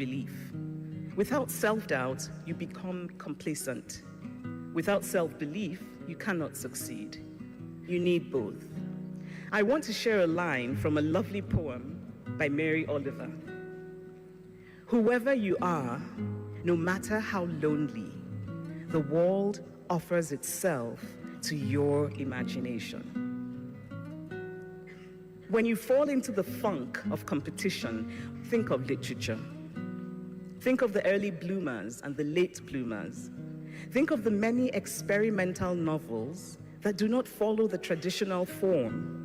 self-belief. Without self-doubt, you become complacent. Without self-belief, you cannot succeed. You need both. I want to share a line from a lovely poem by Mary Oliver. Whoever you are, no matter how lonely, the world offers itself to your imagination. When you fall into the funk of competition, think of literature. Think of the early bloomers and the late bloomers. Think of the many experimental novels that do not follow the traditional form.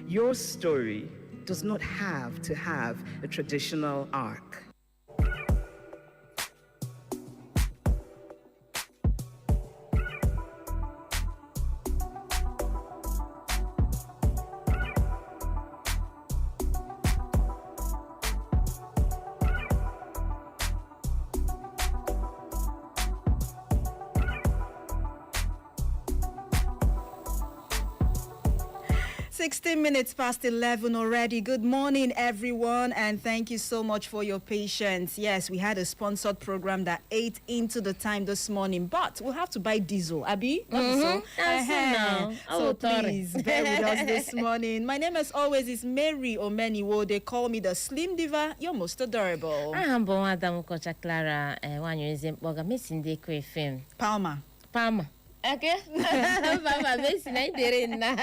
Your story does not have to have a traditional arc. Minutes past 11 already. Good morning, everyone, and thank you so much for your patience. Yes, we had a sponsored program that ate into the time this morning, but we'll have to buy diesel. Abi? So please bear with us this morning. My name, as always, is Mary Omeniwo. They call me the Slim Diva. You're most adorable. I'm Adam Kocha Clara. One year is in missing the film. Palma. Okay. Baba, besi na idere na.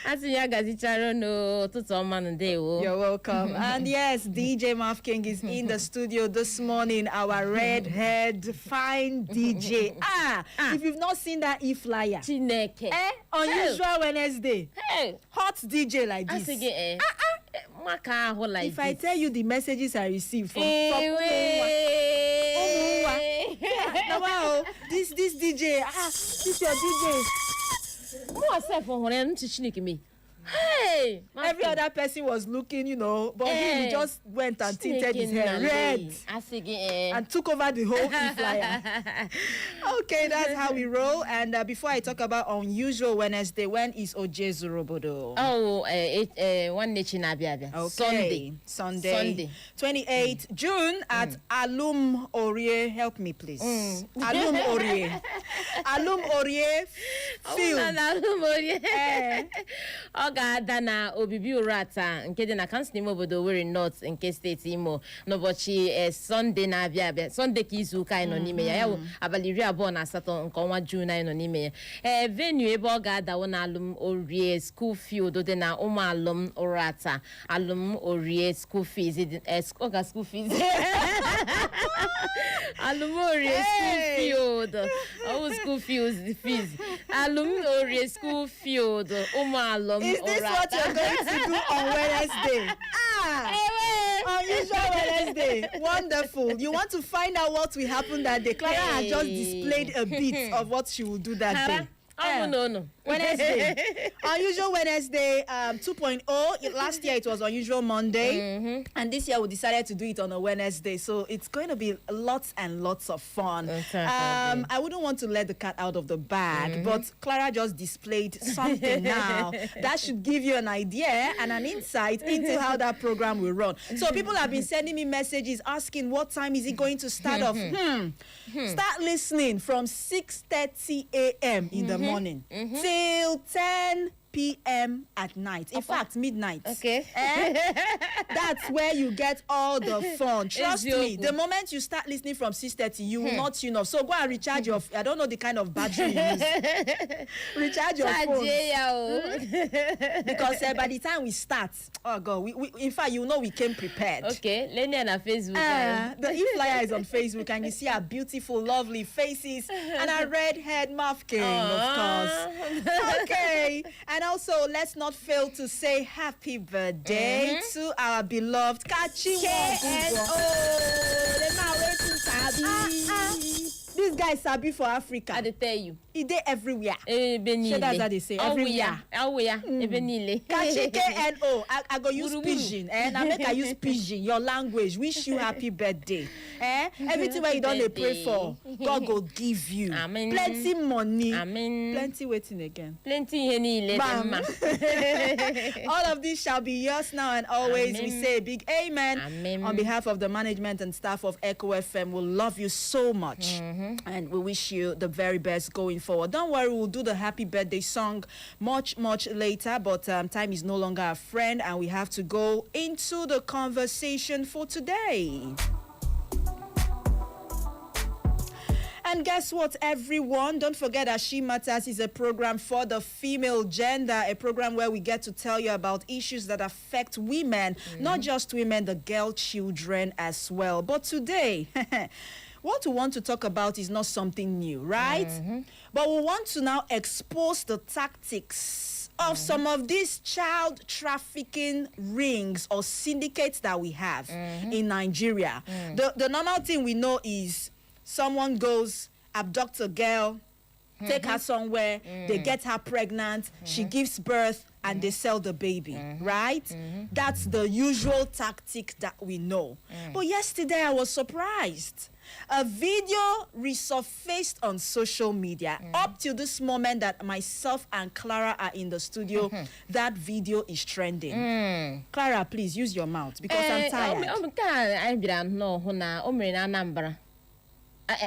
Asi ya gazicharo no tuto man ndewo. You're welcome. And yes, DJ Maf King is in the studio this morning. Our redhead fine DJ. If you've not seen that e-flyer, Chineke. Unusual Wednesday. Hey, Hot DJ like this. Asige like if I this. tell you the messages I received from this DJ, this your DJ. Who was that for him to sneak me? Hey, every other person was looking, but he just went and tinted his hair red and took over the whole e-flyer. Okay, that's how we roll. And before I talk about Unusual Wednesday, when is Ojezorobodo? One nation abia. Okay, Sunday. 28th June at Alum Orie. Help me, please. Alum Orie. Alum Orie Field. Alum Orie. Dana Obibi Urata nke dị na kansụl ime obodo Owerri North nke steeti Imo n'ụbọchị Sunday na-abịa Sunday ka izu ụka anyị nọ n'ime ya wụ abalị 28 nke ọnwa June anyị nọ n'ime ya venue ebe ọ ga-adawo na Alum Orie School Field dị na ụmụ alum Urata Alum Orie School Fees School Fees Alum Orie School Field School fees Alum Orie School Field ụmụ alum Is this what you're going to do on Wednesday? Unusual Wednesday. Wonderful. You want to find out what will happen that day? Clara has just displayed a bit of what she will do that day. No. Wednesday. Unusual Wednesday 2.0. Last year it was Unusual Monday. And this year we decided to do it on a Wednesday. So it's going to be lots and lots of fun. I wouldn't want to let the cat out of the bag, but Clara just displayed something now that should give you an idea and an insight into how that program will run. So people have been sending me messages asking what time is it going to start off. Start listening from 6:30 a.m. in the morning till 10 p.m. at night. In fact, midnight. Okay. That's where you get all the fun. Trust me, the moment you start listening from 6:30, you will not tune off. So go and recharge your, I don't know the kind of battery you use. Recharge your phone. Because by the time we start, oh God, we in fact, you know we came prepared. Okay, Lenny on Facebook. The e-flyer is on Facebook and you see our beautiful, lovely faces and our redhead Muff King, of course. Okay. And also, let's not fail to say happy birthday to our beloved Kachi. This guy guys sabi for Africa. I tell you. They everywhere. Sure, that's how they say. Everywhere. Kachi KNO. I go use pidgin. And I make I use pidgin. Your language. Wish you happy birthday. Everything where you don't pray for, God go give you. Amen. Plenty money. Amen. Plenty waiting again. Plenty henile. All of this shall be yours now and always. Amen. We say a big amen. Amen. On behalf of the management and staff of Echo FM, we love you so much. And we wish you the very best going forward. Don't worry, we'll do the happy birthday song much later, but time is no longer a friend and we have to go into the conversation for today. And guess what, everyone? Don't forget that She Matters is a program for the female gender, a program where we get to tell you about issues that affect women, not just women, the girl children as well. But today, what we want to talk about is not something new, right? But we want to now expose the tactics of some of these child trafficking rings or syndicates that we have in Nigeria. The normal thing we know is someone goes, abducts a girl, take her somewhere, they get her pregnant, she gives birth, and they sell the baby, right? That's the usual tactic that we know. But yesterday I was surprised. A video resurfaced on social media. Up to this moment that myself and Clara are in the studio, that video is trending. Clara, please use your mouth because I'm tired.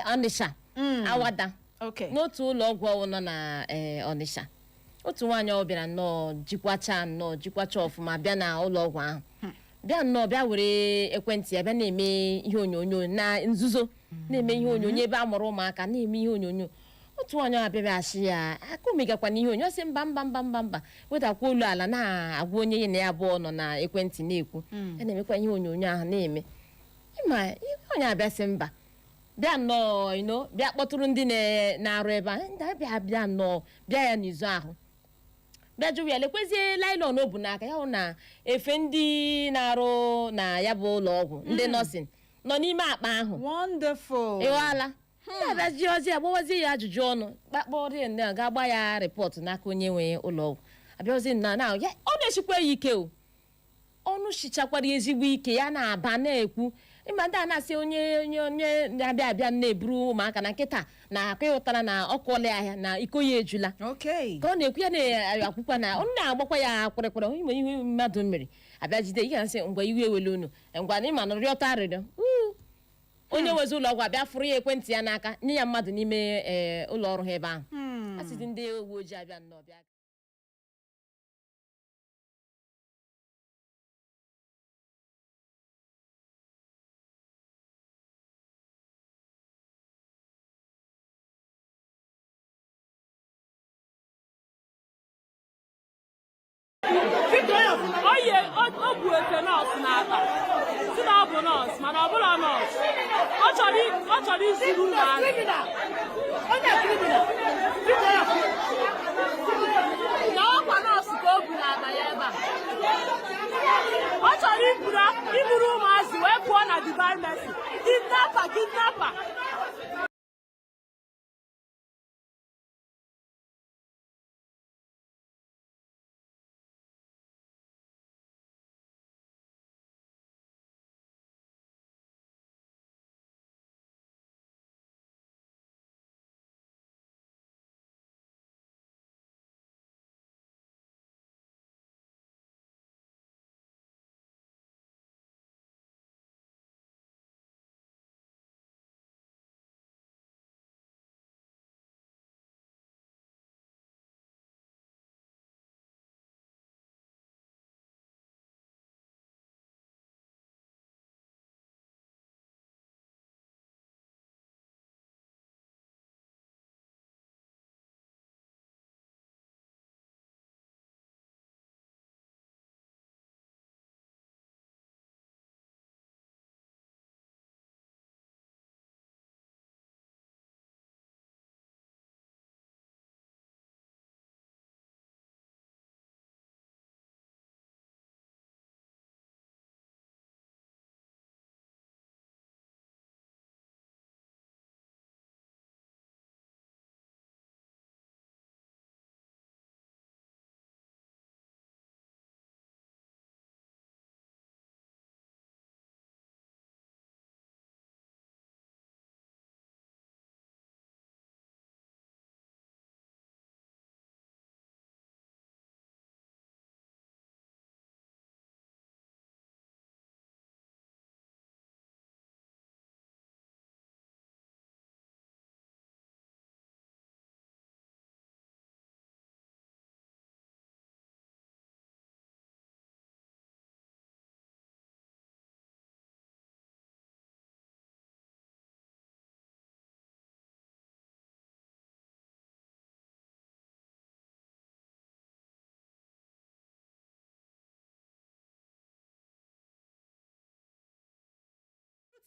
Onisha. Awada. Okay. N'otu ụlọ ọgwụ ọwụ nọ na Onisha. Otu nwaanyị ọ bịara nnọọ jikwacha ọfụma bịa na ụlọ ọgwụ ahụ. Bịa nnọọ bịa were ekwentị ya bịa na-eme ihe onyonyo na nzuzo na-eme ihe onyonyo ebe a mụrụ ụmụaka na-eme ihe onyonyo. Otu nwaanyị abịa asị ya akụmigakwa n'ihe onyonyo sị mba wedakwa olu ala na-agwa onye ya na ya abụọ nọ na ekwentị na-ekwu. Ya na-emekwa ihe onyonyo ahụ na-eme. Ịma onye abịa sị mba. Bịa nnọọ bịa kpọtụrụ ndị na-arụ ebe a bịa nnọọ bịa ya n'izu ahụ bịa jụrụ ya lekwezie lailọn o bu n'aka ya hụ na efe ndị na-arụ na ya bụ ụlọ ọgwụ ndị nọọsịn nọ n'ime akpa ahụ. Wonderful. Ịghọala na-abịazi ozi agbawazi ya ajụjụ ọnụ kpakpọrọ ndị a ga-agba ya rịpọtụ n'aka onye nwe ụlọ ọgwụ abịazi na ọ na-echikwa ya ike ọnụ shichakwara ezigbo ike ya na-aba na-ekwu ịma ndị a na-asị onye na-abịa na-eburu ụmụaka na nkịta na-akụ ịhụtara na ọkụọla ahịa na iko ya ejula ka ọ na-ekwu ya na-akwụkwa na ọ na-agbakwa ya kwịrịkwịrị ime ihe mmadụ mere abịa jide ihe na-asị ngwa iwe ewele unu ngwa na ịma na rịọta arịrịọ onye nwezi ụlọ ọgwụ abịa fụrụ ya ekwentị ya n'aka nye ya mmadụ n'ime ụlọ ọrụ ha ebe ahụ a sịzi ndị uwe ojii abịa nnọọ bịa Oye, o bu efe nọọsụ n'aka si na ọ bụ nọọsụ mana ọ bụla nọọsụ ọ chọrọ izuru ụmụazị na ọkwa nọọsụ ka o bu n'akpa ya ebe a ọ chọrọ iburu ụmụazị wee pụọ na Divine Mercy. Kidnapper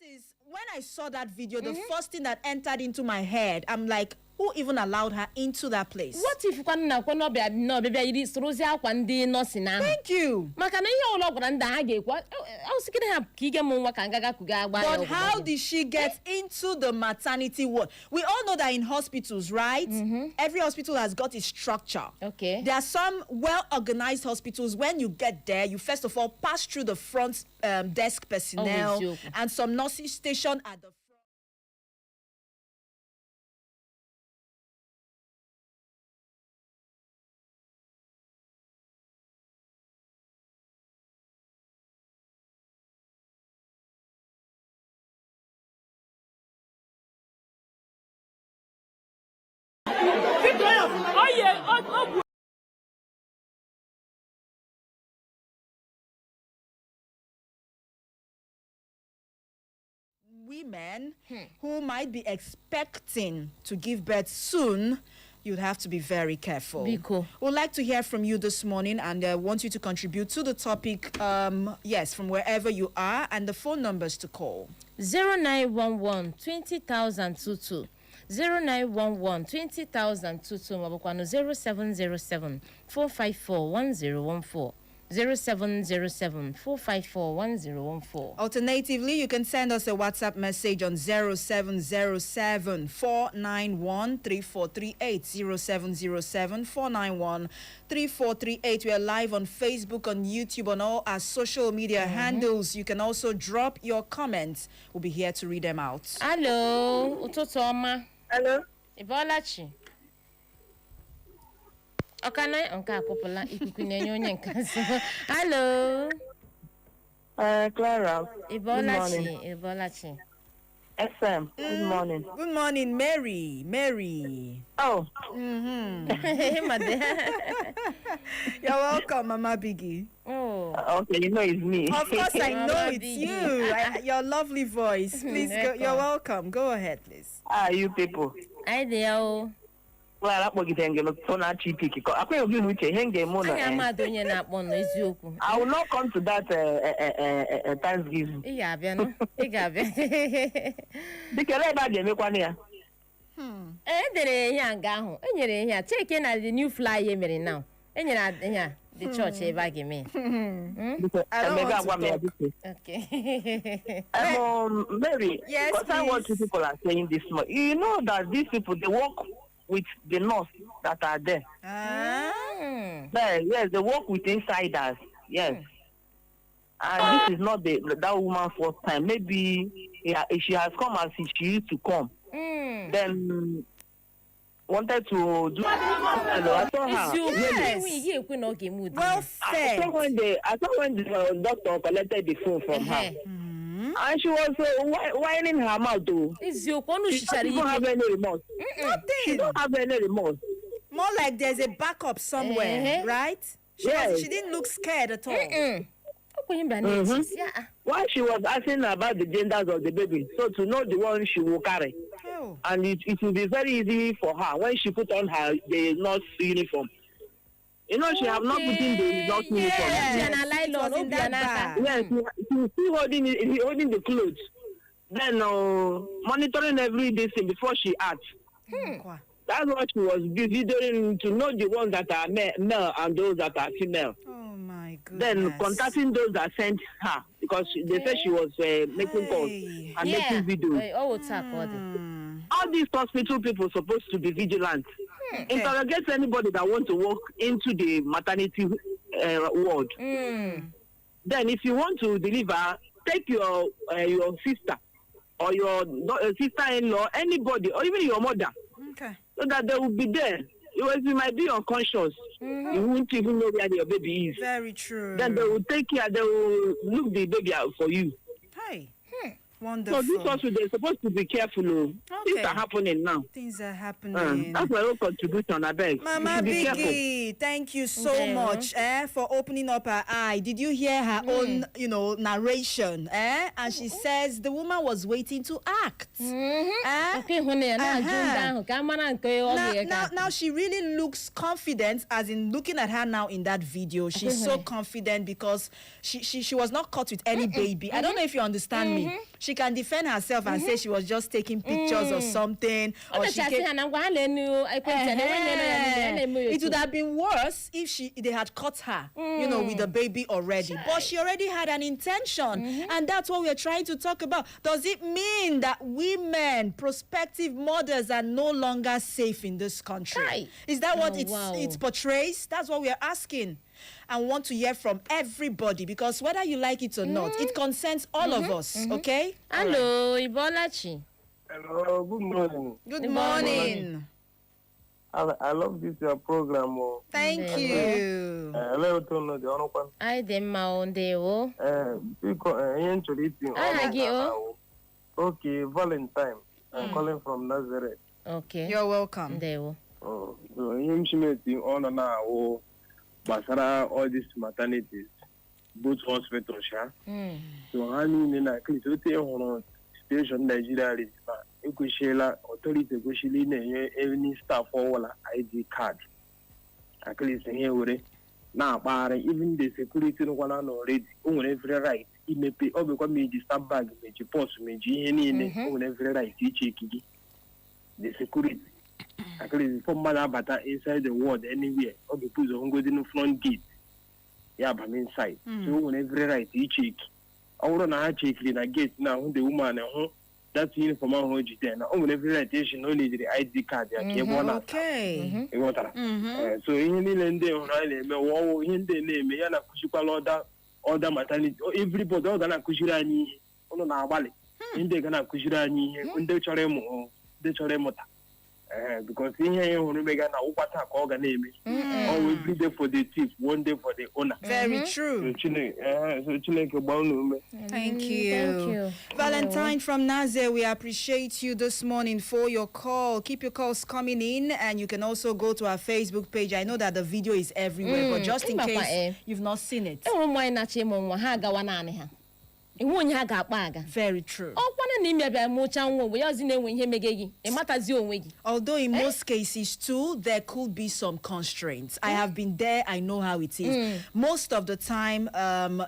is, when I saw that video, the first thing that entered into my head, I'm like, who even allowed her into that place? What if baby nursing? Thank you. But how did she get into the maternity ward? We all know that in hospitals, right? Every hospital has got its structure. Okay. There are some well-organized hospitals. When you get there, you first of all pass through the front desk personnel and some nursing station at the front. Women who might be expecting to give birth soon, you'd have to be very careful. Biko. We'd like to hear from you this morning and want you to contribute to the topic, yes, from wherever you are, and the phone numbers to call. 0911 20022. 0911 20022 mabukwano 0707 454 1014. 0707 454 1014. Alternatively, you can send us a WhatsApp message on 0707 491 3438. 0707 491 3438. We are live on Facebook, on YouTube, on all our social media handles. You can also drop your comments. We'll be here to read them out. Hello, ụtụtụ ọma. Hello. Ibolachi. Okana nke akụpụla ikuku na-enye onye nke nso. Hello. Clara. Ibolachi. SM. Good morning. Good morning, Mary. Oh. You're welcome, Mama Biggie. Oh. Okay, you know it's me. Of course, I know Mama it's Biggie. you. Your lovely voice. Please, go, you're welcome. Go ahead, please. You people. Hi there. Clara, I'm going to go to Chipiki. I will not come to that Thanksgiving. Ị ga-abịa no. Ị ga-abịa. Because everybody make one here. Edere ihe a nga ahụ. Enyere ihe a. Cheke na the new flyer mere now. Enyere ihe a the church ebe a ga-eme. I don't want to talk. Okay. Mary, Yes, concerning what you people are saying this morning, you know that these people, they work with the nurse that are there. Yes, they work with insiders. Yes. And this is not that woman's first time. Maybe she has come as she used to come. Then wanted to do. I saw her. Yes. Well I said. saw when the doctor collected the phone from her. And she was whining her mouth though. She doesn't even have any remorse. She don't have any remorse. More like there's a backup somewhere, right? She didn't look scared at all. While she was asking about the genders of the baby, so to know the one she will carry. Oh. And it will be very easy for her when she put on the nurse uniform. You know, she have not put in the nurse uniform. It was in that bag. Yes, she still holding the clothes. Then monitoring every day before she acts. That's what she was busy doing, to know the ones that are male and those that are female. Oh my goodness. Then contacting those that sent her, because they said she was making calls and making videos. All these hospital people are supposed to be vigilant. Interrogate anybody that wants to walk into the maternity ward. Then if you want to deliver, take your sister or your sister-in-law, anybody, or even your mother, so that they will be there. You might be unconscious. You won't even know where your baby is. Very true. Then they will take care. They will look the baby out for you. Hey. Wonderful. So this also, they're supposed to be careful. Things are happening now. Things are happening. That's my own contribution, I beg. Mama Biggie, thank you so much for opening up her eye. Did you hear her own, narration? And she says the woman was waiting to act. Now she really looks confident, as in looking at her now in that video. She's so confident because she was not caught with any baby. I don't know if you understand me. she can defend herself and say she was just taking pictures or something. Or she it would have been worse if they had caught her, with the baby already. But she already had an intention, and that's what we're trying to talk about. Does it mean that women, prospective mothers, are no longer safe in this country? Right. Is that what it portrays? That's what we're asking. And want to hear from everybody, because whether you like it or not, it concerns all of us, okay? Hello, Ibolachi. Hello, good morning. Good morning. I love this program. Thank you. Hello, Tono, the Honorable. I dem maondeo. Okay, Valentine. I'm calling from Nazareth. Okay. You're welcome. Deo. Oh, so I'm on now. Basara all these maternities, both hospitals, So I mean, in a case of station Nigeria, you could share authority, any staff or ID card. At least here, now, even the security no one already own every right. It may pay all because me stamp bag, me post me any own every right. The security. Actually, from Malabata inside the ward anywhere, or the put on go to the front gate. Yeah, but inside. So on every right, you check. I want to check in a gate now. When the woman that's uniform on hold then. On every right, she only the ID card. Okay. So in the end, on in the name, Yana Kushika order maternity. Everybody, all that Kushirani, on our valley. In the Gana Kushirani, when they Choremo, the Choremota. Because here when we get now name always be there for the thief, one day for the owner. Very true. Thank you. Valentine from Naze, we appreciate you this morning for your call. Keep your calls coming in, and you can also go to our Facebook page. I know that the video is everywhere, but just in case you've not seen it. Very true. Although in most cases too, there could be some constraints. I have been there, I know how it is. Most of the time,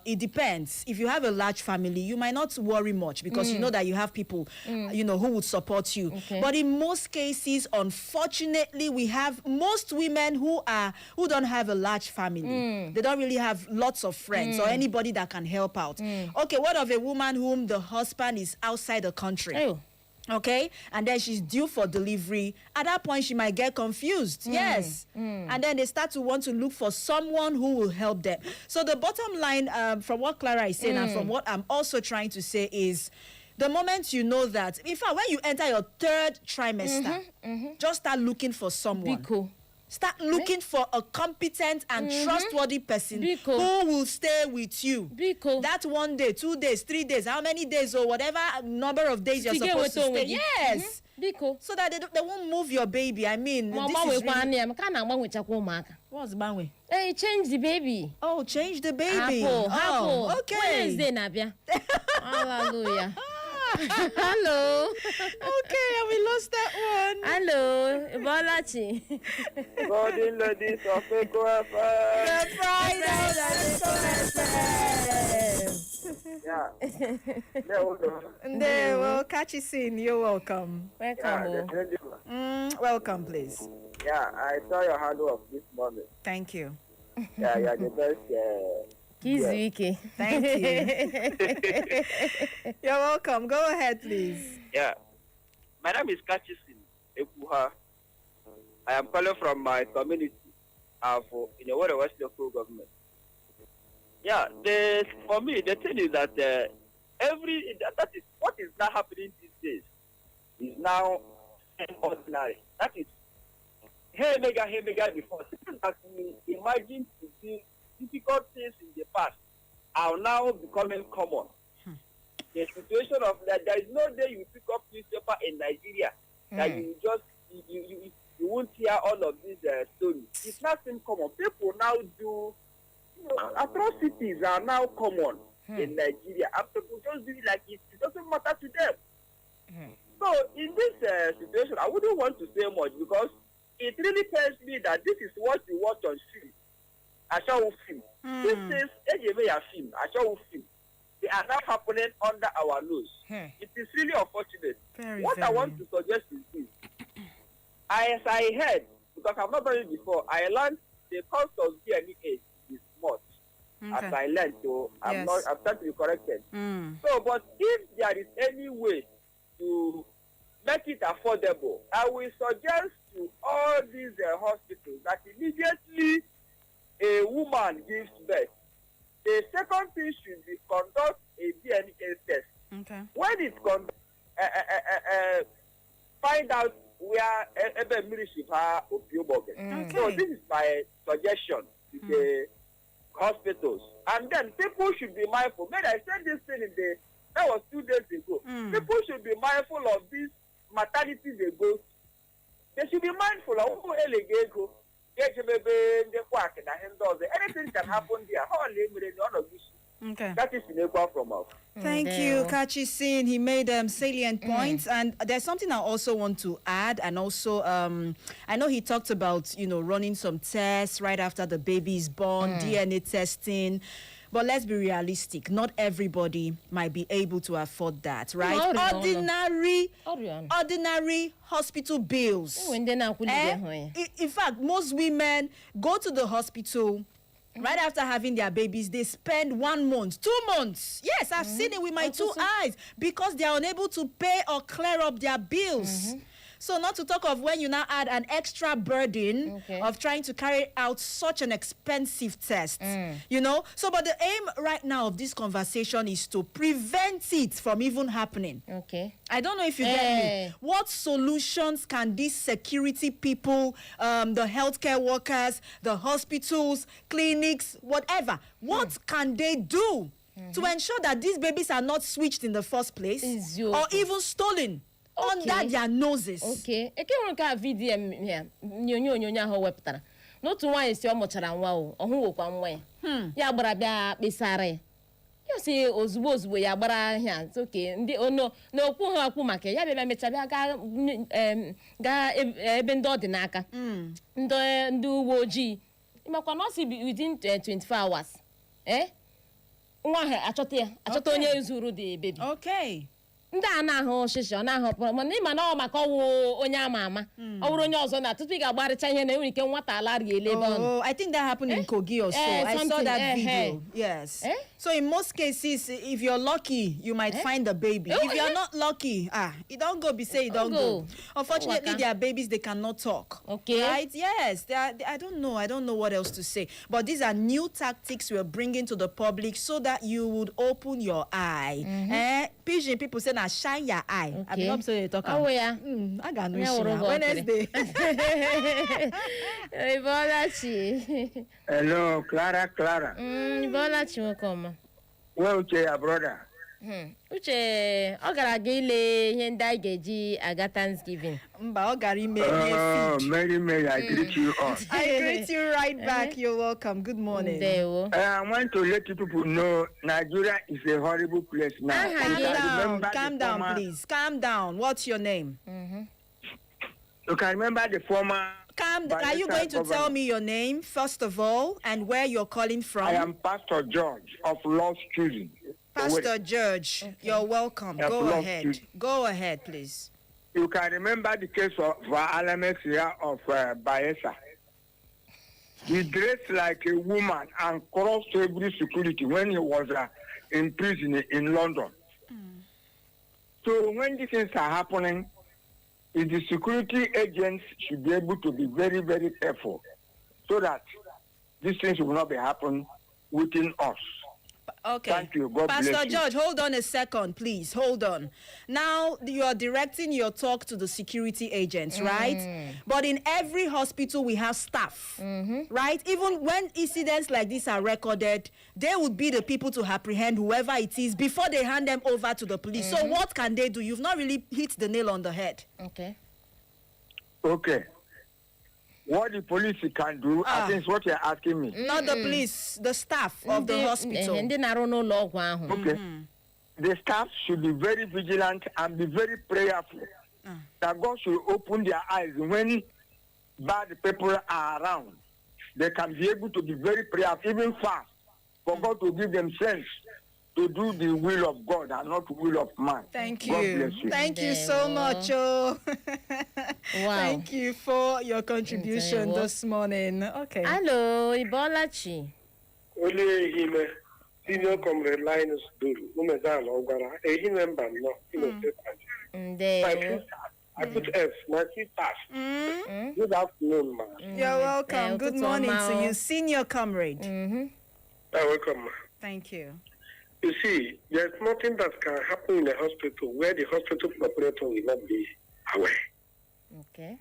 it depends. If you have a large family, you might not worry much because you know that you have people, who would support you. Okay. But in most cases, unfortunately, we have most women who don't have a large family. They don't really have lots of friends or anybody that can help out. Okay, what of a woman whom the husband is outside the country? Okay, and then she's due for delivery. At that point, she might get confused. Yes. And then they start to want to look for someone who will help them. So the bottom line from what Clara is saying and from what I'm also trying to say is, the moment you know that, in fact, when you enter your third trimester, just start looking for someone. Start looking for a competent and trustworthy person who will stay with you. That 1 day, 2 days, 3 days, how many days or whatever number of days you're supposed to stay. Yes. So that they won't move your baby. I mean, this is really... What's Banwe? Hey, change the baby. Oh, change the baby. Apple. Okay. Wednesday, Nabia. Hallelujah. Hello. Okay, and we lost that one. Hello, Ibolachi. God in ladies of Eco The Friday There, well, catch you soon. You're welcome. Welcome. Welcome, please. Yeah, I saw your handle of this morning. Thank you. Yeah, you're the best. Kizuike. Thank you. You're welcome. Go ahead, please. Yeah. My name is Kachisin Ekuha. I am calling from my community in the West local government. Yeah, for me, the thing is that that is what is now happening these days is now ordinary. That is, hey mega before. That we imagine to see difficult things in the past are now becoming common. The situation of that, there is no day you pick up newspaper in Nigeria that you just you won't hear all of these stories. It's nothing common. People now do, atrocities are now common in Nigeria, and people just do it like it doesn't matter to them. So in this situation, I wouldn't want to say much because it really tells me that this is what you watch on film. I show film. This is a film. I show film. are now happening under our nose. It is really unfortunate. What I want to suggest is this. As I heard, because I've not done it before, I learned the cost of DNA is much. As I learned, so I'm trying to be corrected. So, but if there is any way to make it affordable, I will suggest to all these hospitals that immediately a woman gives birth, the second thing should be conduct a DNA test. Okay. When it's find out where ebe mmiri si ha opioboge. So this is my suggestion to the hospitals. And then people should be mindful. Maybe I said this thing that was 2 days ago. People should be mindful of this maternity they go. They should be mindful of who elegego. Anything can happen there. Okay. That is Sinekwa from us. Thank you, Kachi Sin. He made salient points, and there's something I also want to add. And also, I know he talked about running some tests right after the baby is born, DNA testing. But let's be realistic. Not everybody might be able to afford that, right? Ordinary hospital bills. In fact, most women go to the hospital right after having their babies. They spend 1 month, 2 months. Yes, I've seen it with my 2 eyes, because they are unable to pay or clear up their bills. So not to talk of when you now add an extra burden of trying to carry out such an expensive test, So, but the aim right now of this conversation is to prevent it from even happening. Okay. I don't know if you get me. What solutions can these security people, the healthcare workers, the hospitals, clinics, whatever, what can they do to ensure that these babies are not switched in the first place or even stolen? Under their noses. Okay. Eke nwere ka video nyonyo ahụ wepụtara. N'otu nwaanyị si ọ mụchara nwa o, ọ hụwokwa nwa ya. Ya gbara bịa kpesara ya. Ya si ozugbo ya gbara ahịa. Okay, ndị n'okwu ha akwu maka ya bịa mecha bịa ga ebe ndị ọ dị n'aka. Ndị uwe ojii. Ịmakwa na ọ si within 24 hours. Nwa ahụ achọta onye zuru the baby. Okay. Ndị a na-ahụ ọchịchị ọ na-ahụ mana ịma na ọ maka ọwụ onye ama ama ọ bụrụ onye ọzọ na tupu ị ga-agbarịcha ihe na enwere ike nwata ala rie elebe ọnụ. I think that happened in Kogi or so. I saw that video. Yes. So in most cases, if you're lucky, you might find the baby. If you're not lucky, you don't go be say you don't go. Unfortunately, there are babies, they cannot talk. Okay. Right? Yes. I don't know what else to say. But these are new tactics we're bringing to the public so that you would open your eye. Pidgin people say, now shine your eye. Okay. I be up so they talk. Oh, yeah. I got no issue. Wednesday. Ibolachi. Hello, Clara. Ibolachi nwekọma. Where Uche, your brother? Uche, ọ gara aga ile ihe ndị anyị ga-eji aga Thanksgiving. Mba, ọ gara ime Mary, I greet you all. I greet you right back. You're welcome. Good morning. I want to let you people know Nigeria is a horrible place now. Calm down, please. Calm down. What's your name? You can remember the former... Are you going to tell me your name, first of all, and where you're calling from? I am Pastor George of Lost Children. Pastor George, you're welcome. Go ahead. Go ahead, please. You can remember the case of Alamex here of Bayelsa. He dressed like a woman and crossed every security when he was in prison in London. So when these things are happening, the security agents should be able to be very, very careful so that these things will not be happening within us. Okay. Thank you. God bless you. Pastor George, hold on a second, please. Hold on. Now, you are directing your talk to the security agents, right? But in every hospital, we have staff, right? Even when incidents like this are recorded, they would be the people to apprehend whoever it is before they hand them over to the police. So what can they do? You've not really hit the nail on the head. Okay. What the police can do, I think is what you're asking me. Not the police, the staff of the hospital. Okay. The staff should be very vigilant and be very prayerful. That God should open their eyes when bad people are around. They can be able to be very prayerful, even fast, for God to give them sense to do the will of God and not the will of man. Thank God you. bless you. Thank you so much, oh. Wow. Thank you for your contribution Ndewo. this morning. Okay. Hello, Ibolachi. Only him, senior comrade Linus Duru, Umezan Ogara, a him member, no, Ndewo. I put F, my sisters. Good afternoon, man. You're welcome. Good morning to you, senior comrade. Welcome, ma. Thank you. You see, there's nothing that can happen in a hospital where the hospital operator will not be aware. Okay.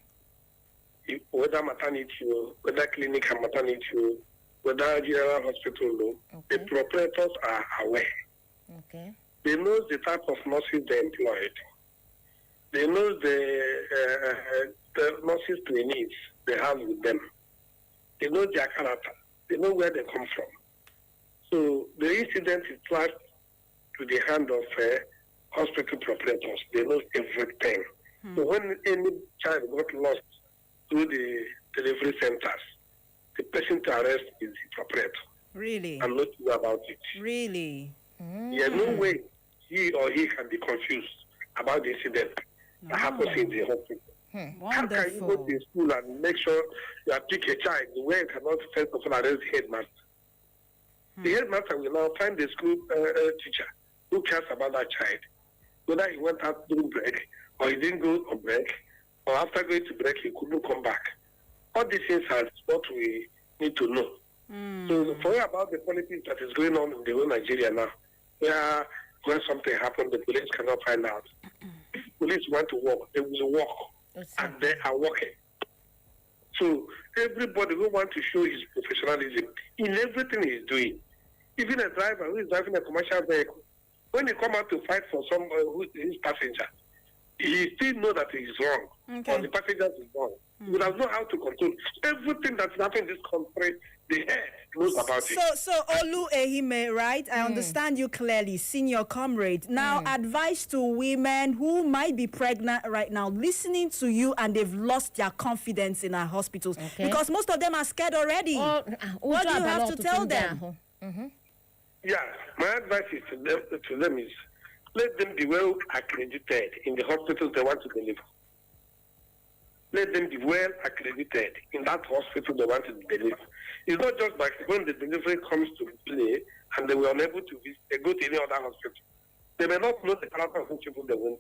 Whether maternity, whether clinic and maternity, whether general hospital, the proprietors are aware. Okay. They know the type of nurses they employed. They know the nurses trainees they have with them. They know their character. They know where they come from. So the incident is placed to the hand of hospital proprietors. They know everything. So when any child got lost through the delivery centers, the person to arrest is the proprietor. Really? And not know about it. Really? There's no way he or he can be confused about the incident that happens in the hospital. How can you go to school and make sure you pick a child where you cannot first of all arrest the headmaster? The headmaster will now find the school teacher who cares about that child, whether he went out during break or he didn't go on break, or after going to break he couldn't come back. All these things are what we need to know. So forget about the politics that is going on in the whole Nigeria now, where when something happens, the police cannot find out. If police want to work, they will work, and they are working. So everybody who wants to show his professionalism in everything he's doing, even a driver who is driving a commercial vehicle, when he come out to fight for someone who is his passenger, he still know that he is wrong, or the passenger is wrong. He does know how to control everything that's happening in this country. The head knows about it. So Olu Ehime, right? I understand you clearly, senior comrade. Now, advice to women who might be pregnant right now, listening to you, and they've lost their confidence in our hospitals because most of them are scared already. What do you have to tell them? Yeah, my advice is to them is let them be well accredited in the hospitals they want to deliver. Let them be well accredited in that hospital they want to deliver. It's not just like when the delivery comes to play and they were unable to visit, they go to any other hospital. They may not know the character of people they went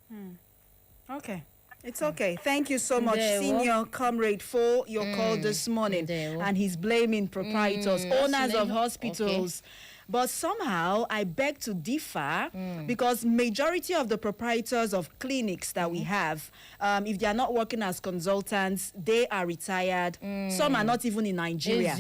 to. Okay. It's okay. Thank you so much, senior comrade, for your call this morning. And he's blaming proprietors, owners of hospitals. But somehow I beg to differ because majority of the proprietors of clinics that we have, if they are not working as consultants, they are retired. Some are not even in Nigeria.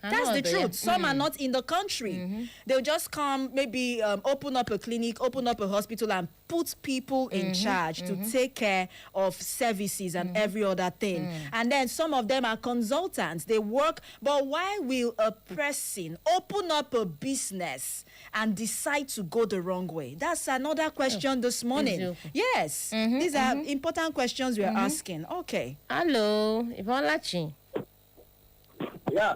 That's the truth. Some are not in the country. They'll just come, maybe open up a clinic, open up a hospital, and put people in charge to take care of services and every other thing. And then some of them are consultants. They work, but why will a person open up a business and decide to go the wrong way? That's another question this morning. Yes. These are important questions we are asking. Okay. Hello, Ibolachi. Yeah.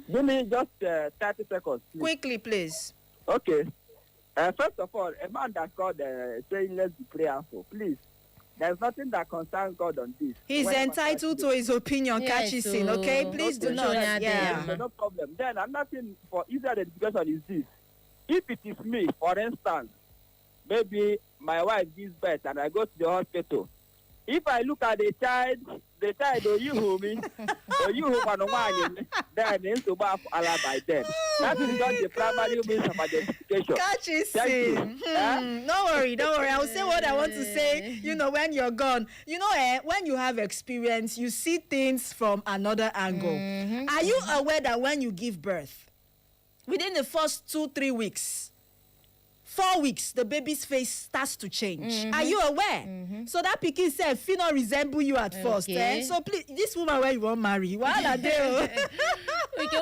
Give me just 30 seconds, please. Quickly, please. Okay. First of all, a man that called saying let's be prayerful, please. There's nothing that concerns God on this. He's entitled to his opinion, Kachisin, okay? Please do not. No problem. Then another thing for easier education is this. If it is me, for instance, maybe my wife gives birth and I go to the hospital. If I look at the child, or you who me, or you who man, then into bath by then. That is just the primary means of identification. Catch it, Don't worry. I will say what I want to say, when you're gone. When you have experience, you see things from another angle. Are you aware that when you give birth, within the first 2-3 weeks, 4 weeks, the baby's face starts to change. Are you aware? So that pikin said, "Feel not resemble you at first." Eh? So please, this woman where you want marry, what are they? I've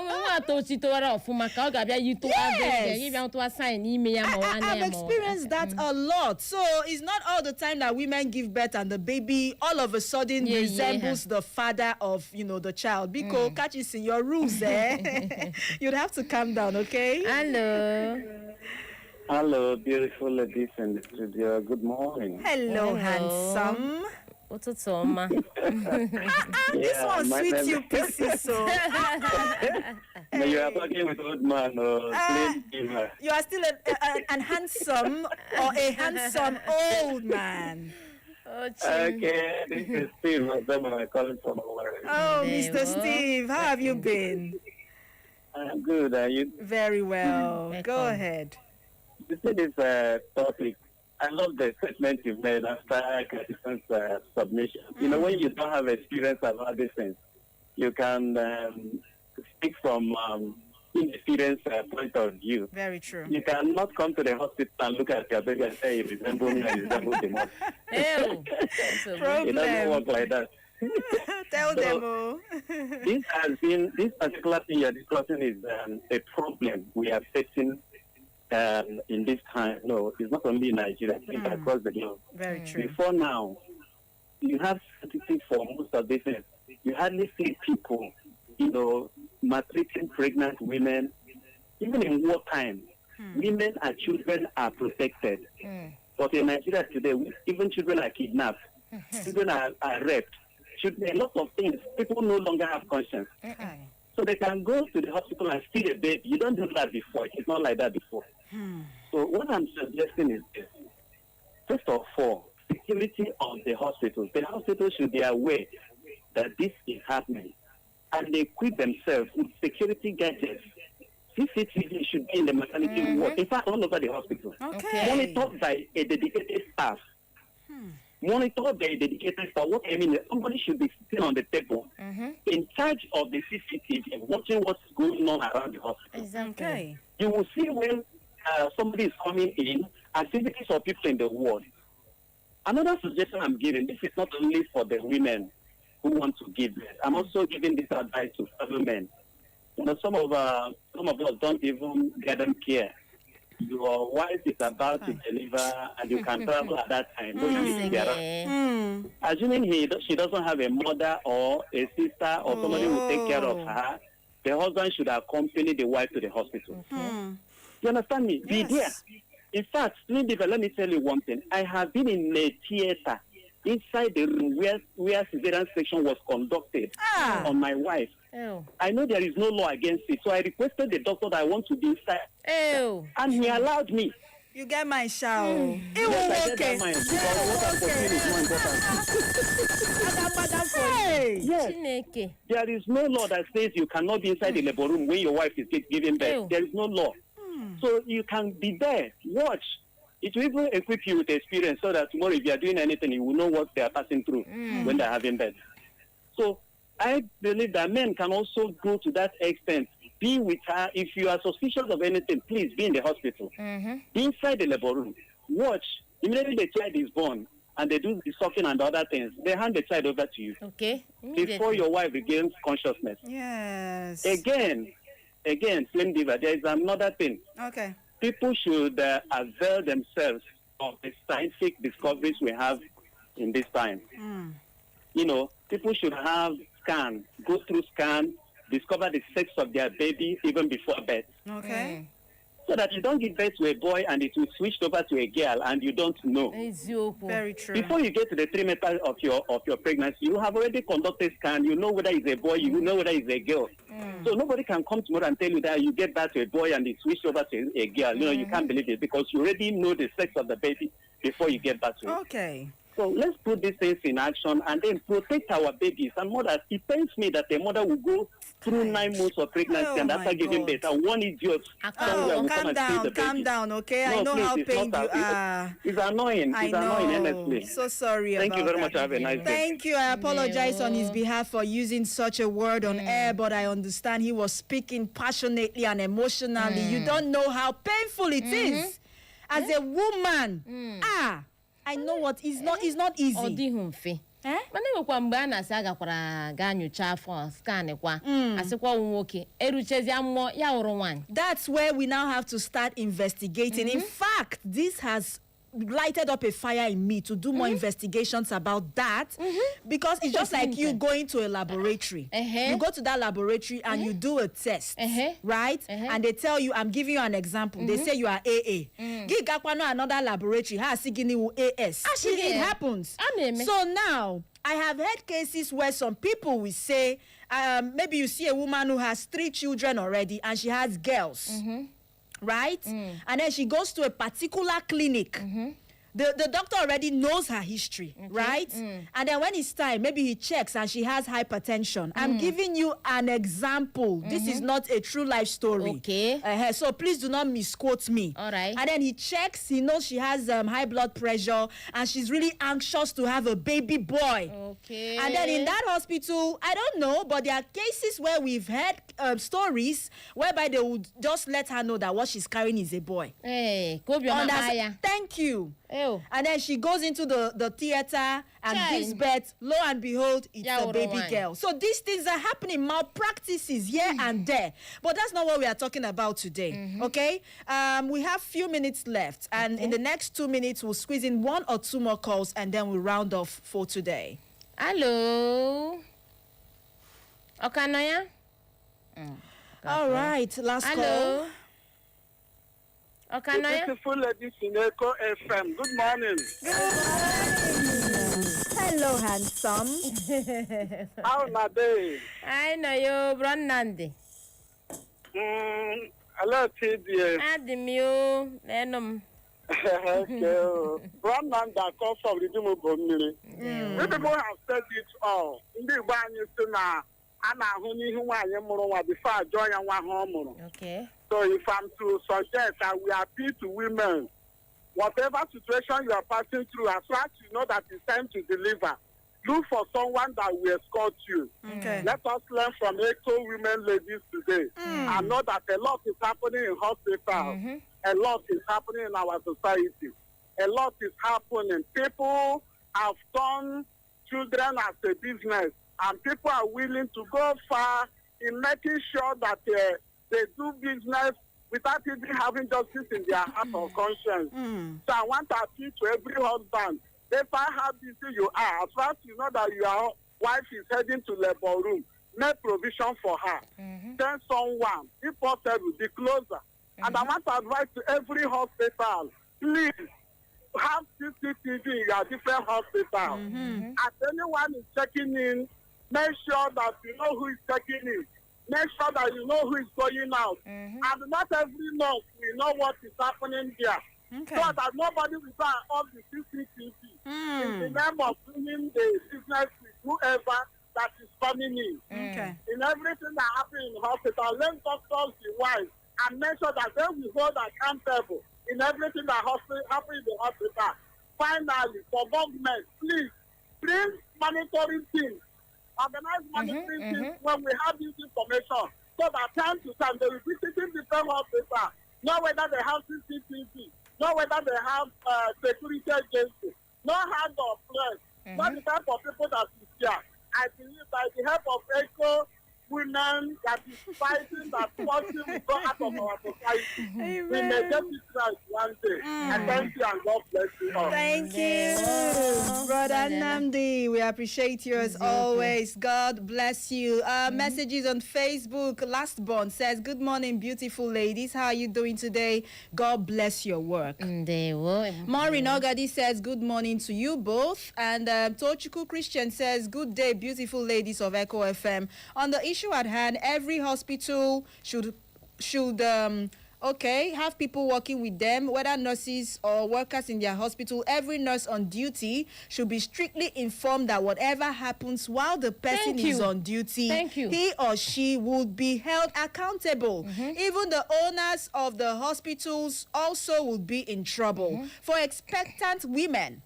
experienced that a lot. So it's not all the time that women give birth and the baby all of a sudden resembles the father of, the child. Because catch it in your rules, eh? You'd have to calm down, okay? Hello. Hello, beautiful ladies in the studio. Good morning. Hello. Handsome. What's up, Soma? This one sweet you pieces, so. Hey. You are talking with old man or you are still an handsome or a handsome old man. Okay, this is Steve. I'm calling from Hawaii. Oh, Mr. Steve, how have you been? I'm good. Are you? Very well. Go ahead. This is this topic. I love the statement you made after Christian's submission. When you don't have experience about these things, you can speak from inexperienced point of view. Very true. You cannot come to the hospital and look at your baby and say, "You resemble me, I resemble the mother." It doesn't work like that. Tell them. This particular thing you're discussing is a problem we are facing in this time. No, it's not only in Nigeria, it's across the globe. Very true. Before now, you have statistics for most of this. You hardly see people, maltreating pregnant women. Even in wartime, women and children are protected. But in Nigeria today, even children are kidnapped. Children are raped. A lot of things. People no longer have conscience. So they can go to the hospital and steal a baby. You don't do that before. It's not like that before. So what I'm suggesting is this. First of all, security of the hospitals. The hospital should be aware that this is happening. And they equip themselves with security gadgets. CCTV should be in the maternity ward. In fact, all over the hospital. Monitored by a dedicated staff. Monitored by a dedicated staff. What I mean is somebody should be sitting on the table in charge of the CCTV, watching what's going on around the hospital. Exactly. You will see when somebody is coming in, activities of people in the ward. Another suggestion I'm giving, this is not only for the women who want to give birth. I'm also giving this advice to fellow men. Some of us don't even get them care. Your wife is about to deliver and you can travel at that time. Assuming she doesn't have a mother or a sister or somebody who will take care of her, the husband should accompany the wife to the hospital. You understand me? Be there. In fact, let me tell you one thing. I have been in a theater inside the room where cesarean section was conducted on my wife. I know there is no law against it, so I requested the doctor that I want to be inside. And he allowed me. You get my shower. Yes, I get mine because what I'm is more important. Yes. There is no law that says you cannot be inside the labor room when your wife is giving birth. There is no law. So you can be there, watch. It will even equip you with experience so that tomorrow if you are doing anything, you will know what they are passing through when they are having birth. So I believe that men can also go to that extent. Be with her. If you are suspicious of anything, please be in the hospital. Be inside the labor room. Watch. Immediately the child is born and they do the sucking and other things, they hand the child over to you. Before your wife regains consciousness. Yes. Again, Slim Diva, there is another thing. People should avail themselves of the scientific discoveries we have in this time. People should have scan, go through scan, discover the sex of their baby even before birth. So that you don't give birth to a boy and it will switch over to a girl and you don't know. Very true. Before you get to the trimester of your pregnancy, you have already conducted scan. You know whether it's a boy, you know whether it's a girl. So nobody can come tomorrow and tell you that you get back to a boy and it switched over to a girl. You can't believe it because you already know the sex of the baby before you get back to it. So let's put these things in action and then protect our babies and mothers. It pains me that a mother will go through 9 months of pregnancy and after giving birth, and one idiot somewhere will come and steal the baby. Calm down, okay? No, I know please, how pained you are. It's annoying. It's annoying, honestly. So sorry Thank about you very that. much. Have a nice day. Thank you. I apologize on his behalf for using such a word on air, but I understand he was speaking passionately and emotionally. You don't know how painful it is. as a woman. I know what is not easy. Odihumfe. Mana nwekwa mgbe a na-asị agakwara ga nyocha afọ scan kwa asịkwa nwoke eruchezi amụọ ya wụrụ nwanyị. That's where we now have to start investigating. In fact, this has lighted up a fire in me to do more investigations about that, because it's just like you going to a laboratory. You go to that laboratory and you do a test, right? And they tell you, I'm giving you an example. They say you are AA. Gigakwano another laboratory has sigini AS. It happens. So now I have heard cases where some people will say, maybe you see a woman who has 3 children already and she has girls. Right? And then she goes to a particular clinic. The doctor already knows her history, right? And then when it's time, maybe he checks and she has hypertension. I'm giving you an example. This is not a true life story. Okay. So please do not misquote me. All right. And then he checks, he knows she has high blood pressure and she's really anxious to have a baby boy. Okay. And then in that hospital, I don't know, but there are cases where we've heard stories whereby they would just let her know that what she's carrying is a boy. Hey, go beyond thank you. Ew. And then she goes into the theater and gives birth. Lo and behold, it's a baby girl. So these things are happening, malpractices here and there. But that's not what we are talking about today, okay? We have few minutes left. And in the next 2 minutes, we'll squeeze in 1 or 2 more calls and then we'll round off for today. Hello. Okanoya? All right, last call. Okanoya? Beautiful ladies in Echo FM. Good morning. Hello, handsome. How are they? I know you, Brandandi. Hello, TDS. Adimio, Lenum. Okay. Brandon that comes from the Dimobomiri. We people have said it all. In the one you say now, I'm not who I am before I join one home. Okay. So if I'm to suggest that we appeal to women, whatever situation you are passing through, as far as you know that it's time to deliver, look for someone that will escort you. Okay. Let us learn from Echo women ladies today. I know that a lot is happening in hospitals. A lot is happening in our society. A lot is happening. People have turned children as a business, and people are willing to go far in making sure that they do business without even having justice in their heart or conscience. So I want to appeal to every husband. If how busy you are, as far as you know that your wife is heading to labor room, make provision for her. Send someone, if possible, be closer. And I want to advise to every hospital, please have CCTV in your different hospitals. As anyone is checking in, make sure that you know who is checking in. Make sure that you know who is going out. And not every nurse will know what is happening there. So that nobody will try off the CCTV in the name of doing the business with whoever that is coming in. In everything that happens in the hospital, let doctors be wise and make sure that they will hold accountable in everything that happens in the hospital. Finally, for government, please bring monitoring teams. Organize monitoring teams when we have this information, so that time to time they will be visiting different hospitals, know whether they have CCTV, know whether they have security agencies, know how to flesh, not the type of people that is here. I believe by the help of ECHO, women that is fighting, that forcing will go out of our society. We may get it right one day. And thank you and God bless you all. Thank you, Brother Namdi. We appreciate you as always. God bless you. Messages on Facebook. Lastborn says, good morning, beautiful ladies. How are you doing today? God bless your work. Maureen Ogadi says, good morning to you both. And Tochuku Christian says, good day, beautiful ladies of Echo FM. On the issue at hand, every hospital should have people working with them, whether nurses or workers in their hospital. Every nurse on duty should be strictly informed that whatever happens while the person is on duty, he or she would be held accountable. Even the owners of the hospitals also will be in trouble. For expectant women,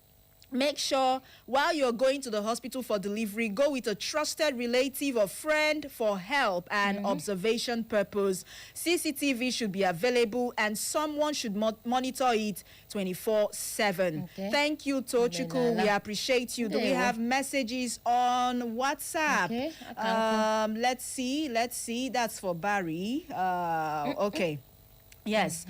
Make sure while you're going to the hospital for delivery, go with a trusted relative or friend for help and observation purpose. CCTV should be available and someone should monitor it 24/7. Okay. Thank you, Tochukwu. We appreciate you. Do we have messages on WhatsApp? Okay. Let's see. That's for Barry. Okay. Yes.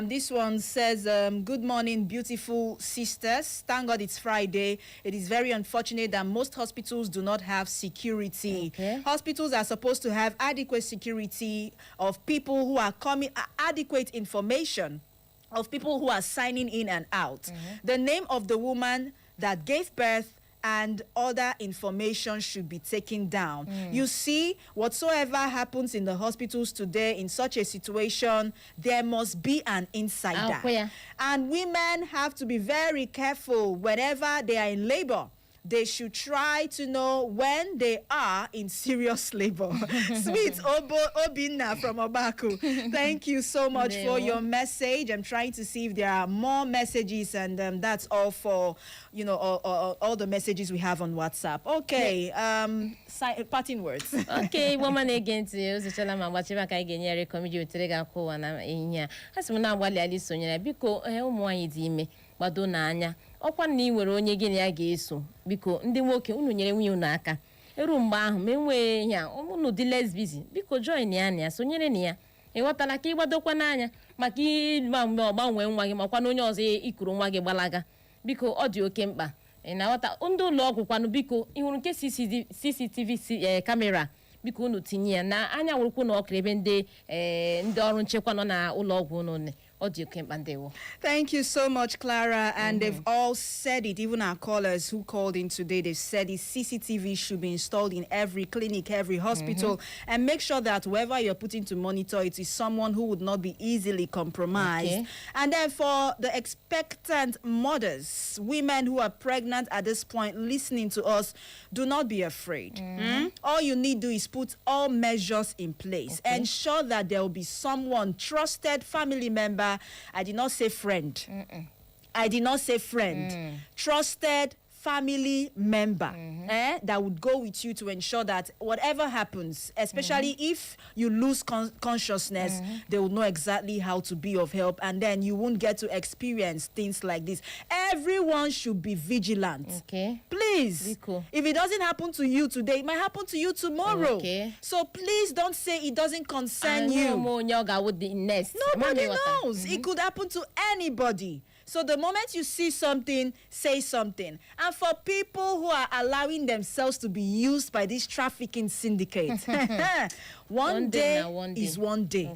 This one says, good morning, beautiful sisters. Thank God it's Friday. It is very unfortunate that most hospitals do not have security. Okay. Hospitals are supposed to have adequate security of people who are coming, adequate information of people who are signing in and out. The name of the woman that gave birth and other information should be taken down. You see, whatsoever happens in the hospitals today in such a situation, there must be an insider. And women have to be very careful whenever they are in labor. They should try to know when they are in serious labor. Sweet Obinna from Obaku, thank you so much for your message. I'm trying to see if there are more messages, and that's all for, all the messages we have on WhatsApp. Okay, parting words. Okay, woman again to you. Zichala mangwachiba ka igenyere komiji weterega kwa na inya. Hasimu na wali alisonyera biko ụmụ anyị dị ime gbado na anya. Ọkwa na ị nwere onye gị na ya ga-eso biko ndị nwoke unu nyere nwunye unu aka eru mgbe ahụ ma enwee ya unu dị lesbizi biko join ya na ya sonyere na ya ịghọtala ka ịgbadokwa n'anya maka ịgbanwe nwa gị makwa na onye ọzọ ikuru nwa gị gbalaga biko ọ dị oke mkpa na-aghọta ndị ụlọ ọgwụ kwanụ biko ịhụrụ nke CCTV kamera biko unu tinye ya na anya nwụrụkwu na ọkara ebe ndị ọrụ nchekwa nọ na ụlọ ọgwụ unu. Thank you so much, Clara. And they've all said it. Even our callers who called in today, they've said it. CCTV should be installed in every clinic, every hospital, and make sure that whoever you're putting to monitor it is someone who would not be easily compromised. And then for the expectant mothers, women who are pregnant at this point, listening to us, do not be afraid. All you need to do is put all measures in place. Ensure that there will be someone, trusted family member. I did not say friend. I did not say friend. Trusted family member that would go with you to ensure that whatever happens, especially if you lose consciousness, they will know exactly how to be of help, and then you won't get to experience things like this. Everyone should be vigilant. Please. If it doesn't happen to you today, it might happen to you tomorrow. So please don't say it doesn't concern you. Nobody knows. It could happen to anybody. So the moment you see something, say something. And for people who are allowing themselves to be used by this trafficking syndicate, one day is one day.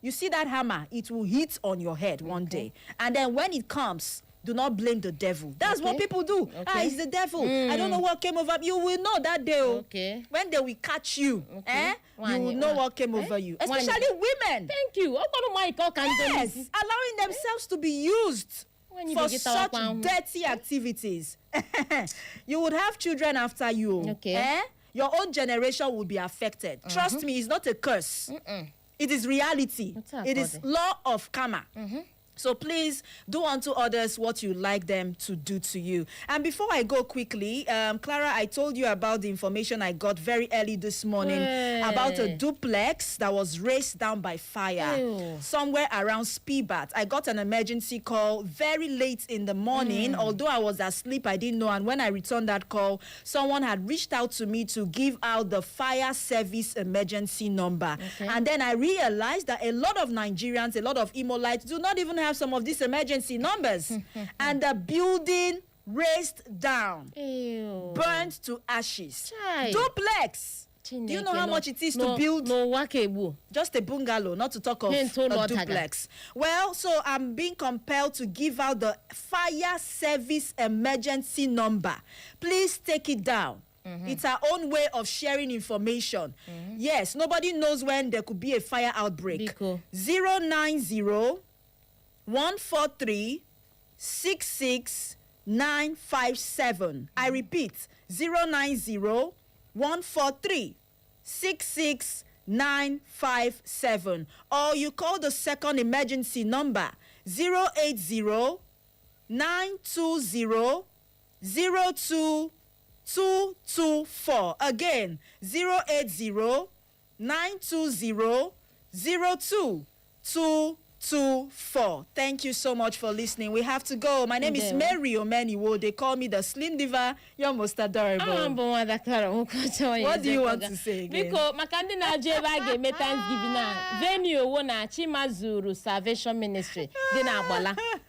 You see that hammer, it will hit on your head one day. And then when it comes, do not blame the devil. That's what people do. It's the devil. I don't know what came over. You will know that day. When they will catch you, you will know what came over you. Especially women. Thank you. Yes, allowing themselves to be used for such dirty activities. You would have children after you. Your own generation will be affected. Trust me, it's not a curse. It is reality. It is law of karma. So please do unto others what you like them to do to you. And before I go quickly, Clara, I told you about the information I got very early this morning about a duplex that was raced down by fire somewhere around Spibat. I got an emergency call very late in the morning. Although I was asleep, I didn't know. And when I returned that call, someone had reached out to me to give out the fire service emergency number. And then I realized that a lot of Nigerians, a lot of Imolites do not even have some of these emergency numbers. And the building raised down, burned to ashes. Duplex. Do you know how much it is to build just a bungalow, not to talk of a duplex? Well, so I'm being compelled to give out the fire service emergency number. Please take it down. It's our own way of sharing information. Yes, nobody knows when there could be a fire outbreak. 090 143 66957. I repeat, 090 143 66957. Or you call the second emergency number 080 920 08224. Again, 080 920 0224. Thank you so much for listening. We have to go. My name is Mary Omeniwo. They call me the Slim Diva. You're most adorable. What do you want to say again? Because Makandi Najeva gave Thanksgiving venue wona Chimazuru Salvation Ministry.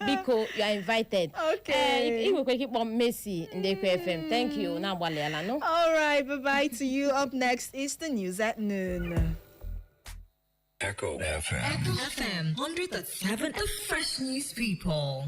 Because you are invited. Okay. If you keep on Messi in the FM. Thank you. No? All right. Bye-bye to you. Up next is the news at noon. Echo FM. Echo FM 100.7, the fresh news people.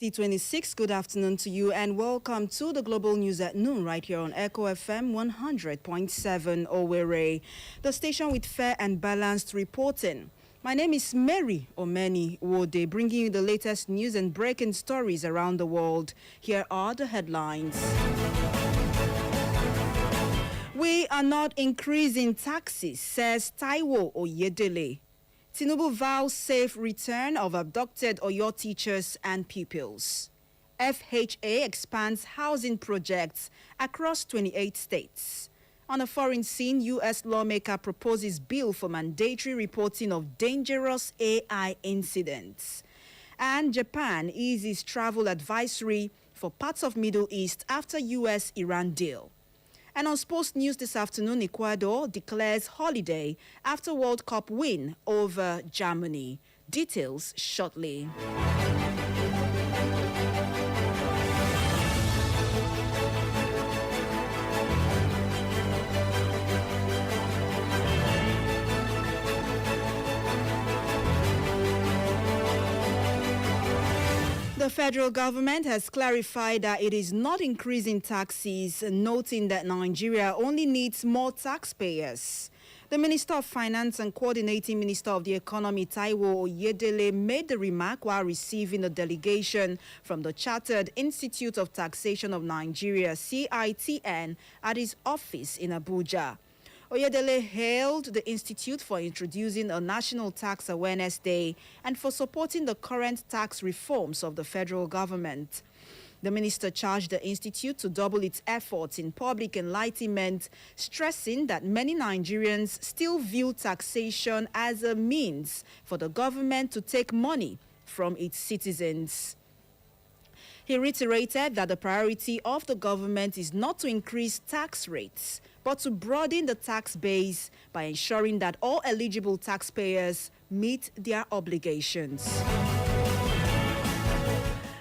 T26, good afternoon to you and welcome to the Global News at Noon right here on Echo FM 100.7 Owerri, the station with fair and balanced reporting. My name is Mary Omeniwo, bringing you the latest news and breaking stories around the world. Here are the headlines. We are not increasing taxes, says Taiwo Oyedele. Tinubu vows safe return of abducted Oyo teachers and pupils. FHA expands housing projects across 28 states. On a foreign scene, U.S. lawmaker proposes bill for mandatory reporting of dangerous AI incidents. And Japan eases travel advisory for parts of Middle East after U.S.-Iran deal. And on sports news this afternoon, Ecuador declares holiday after World Cup win over Germany. Details shortly. The federal government has clarified that it is not increasing taxes, noting that Nigeria only needs more taxpayers. The Minister of Finance and Coordinating Minister of the Economy, Taiwo Oyedele, made the remark while receiving a delegation from the Chartered Institute of Taxation of Nigeria, CITN, at his office in Abuja. Oyedele hailed the institute for introducing a National Tax Awareness Day and for supporting the current tax reforms of the federal government. The minister charged the institute to double its efforts in public enlightenment, stressing that many Nigerians still view taxation as a means for the government to take money from its citizens. He reiterated that the priority of the government is not to increase tax rates, but to broaden the tax base by ensuring that all eligible taxpayers meet their obligations.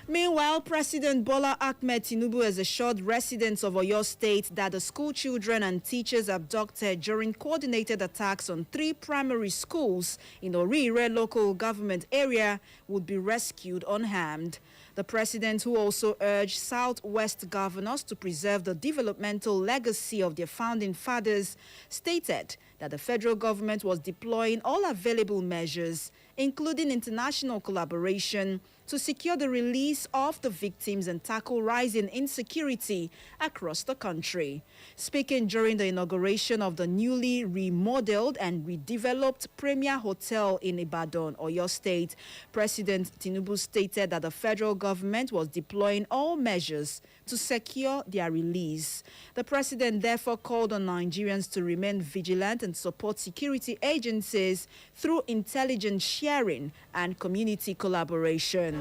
Meanwhile, President Bola Ahmed Tinubu has assured residents of Oyo State that the school children and teachers abducted during coordinated attacks on 3 primary schools in Orire local government area would be rescued unharmed. The president, who also urged Southwest governors to preserve the developmental legacy of their founding fathers, stated that the federal government was deploying all available measures, including international collaboration, to secure the release of the victims and tackle rising insecurity across the country. Speaking during the inauguration of the newly remodeled and redeveloped Premier Hotel in Ibadan, Oyo State, President Tinubu stated that the federal government was deploying all measures to secure their release. The president therefore called on Nigerians to remain vigilant and support security agencies through intelligence sharing and community collaboration.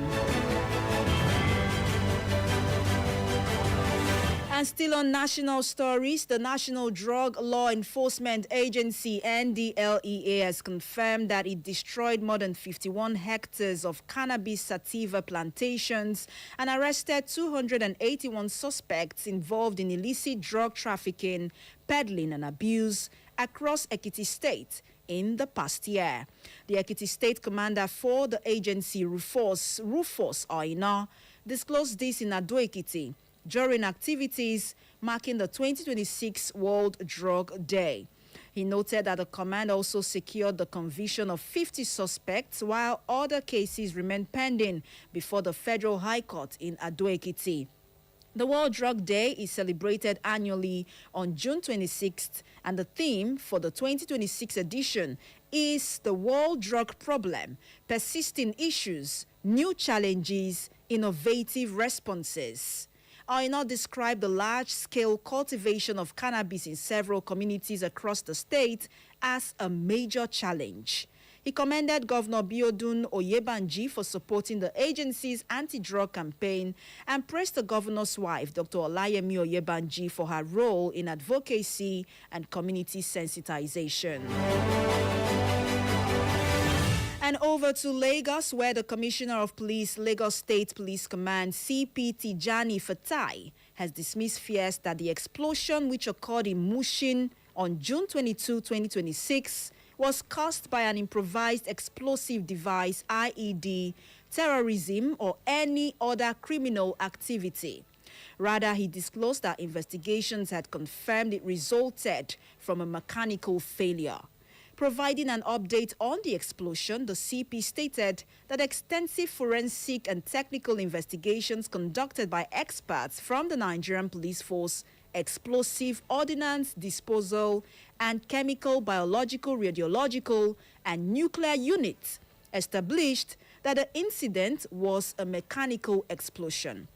And still on national stories, the National Drug Law Enforcement Agency, NDLEA, has confirmed that it destroyed more than 51 hectares of cannabis sativa plantations and arrested 281 suspects involved in illicit drug trafficking, peddling, and abuse across Ekiti State in the past year. The Ekiti State Commander for the agency, Rufus Oina, disclosed this in Ado-Ekiti during activities marking the 2026 World Drug Day. He noted that the command also secured the conviction of 50 suspects, while other cases remain pending before the Federal High Court in Ado-Ekiti. The World Drug Day is celebrated annually on June 26th, and the theme for the 2026 edition is the World Drug Problem, Persisting Issues, New Challenges, Innovative Responses. Oina described the large-scale cultivation of cannabis in several communities across the state as a major challenge. He commended Governor Biodun Oyebanji for supporting the agency's anti-drug campaign and praised the governor's wife, Dr. Olayemi Oyebanji, for her role in advocacy and community sensitization. And over to Lagos, where the Commissioner of Police, Lagos State Police Command, CP Tijani Fatai, has dismissed fears that the explosion which occurred in Mushin on June 22, 2026, was caused by an improvised explosive device, IED, terrorism, or any other criminal activity. Rather, he disclosed that investigations had confirmed it resulted from a mechanical failure. Providing an update on the explosion, the CP stated that extensive forensic and technical investigations conducted by experts from the Nigerian Police Force, Explosive Ordnance Disposal, and Chemical, Biological, Radiological, and Nuclear Units established that the incident was a mechanical explosion.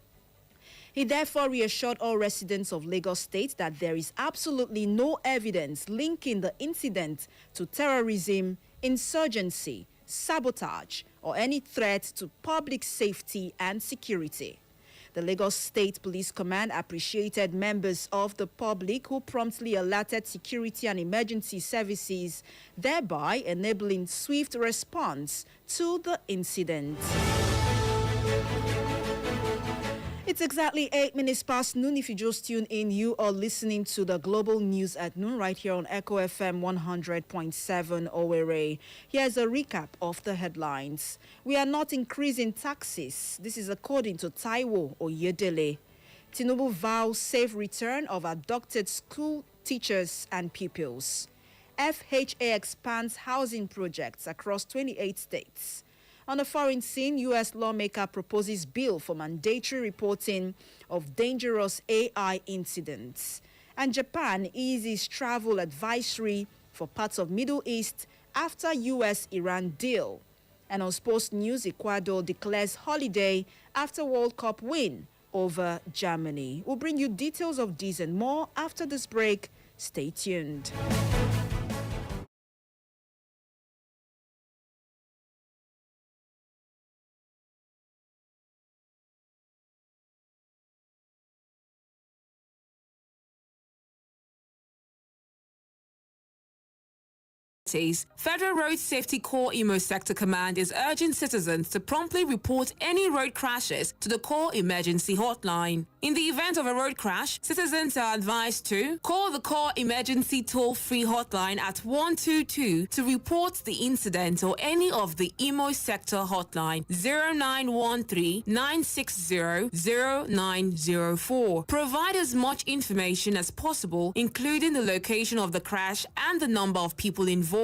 He therefore reassured all residents of Lagos State that there is absolutely no evidence linking the incident to terrorism, insurgency, sabotage, or any threat to public safety and security. The Lagos State Police Command appreciated members of the public who promptly alerted security and emergency services, thereby enabling swift response to the incident. It's exactly 8 minutes past noon. If you just tuned in, you are listening to the Global News at Noon right here on Echo FM 100.7 Owerri. Here's a recap of the headlines. We are not increasing taxes. This is according to Taiwo Oyedele. Tinubu vows safe return of abducted school teachers and pupils. FHA expands housing projects across 28 states. On the foreign scene, U.S. lawmaker proposes bill for mandatory reporting of dangerous AI incidents. And Japan eases travel advisory for parts of Middle East after U.S.-Iran deal. And on sports news, Ecuador declares holiday after World Cup win over Germany. We'll bring you details of these and more after this break. Stay tuned. Federal Road Safety Corps Imo Sector Command is urging citizens to promptly report any road crashes to the Corps Emergency Hotline. In the event of a road crash, citizens are advised to call the Corps Emergency Toll-Free Hotline at 122 to report the incident, or any of the Imo Sector Hotline 0913-960-0904. Provide as much information as possible, including the location of the crash and the number of people involved.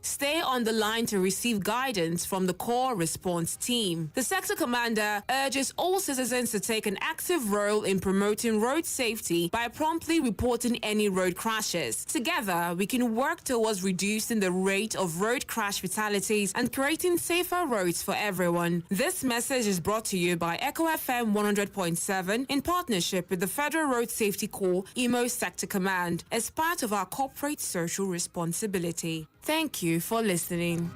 Stay on the line to receive guidance from the Corps Response Team. The Sector Commander urges all citizens to take an active role in promoting road safety by promptly reporting any road crashes. Together, we can work towards reducing the rate of road crash fatalities and creating safer roads for everyone. This message is brought to you by Echo FM 100.7 in partnership with the Federal Road Safety Corps Imo Sector Command as part of our corporate social responsibility. Thank you for listening.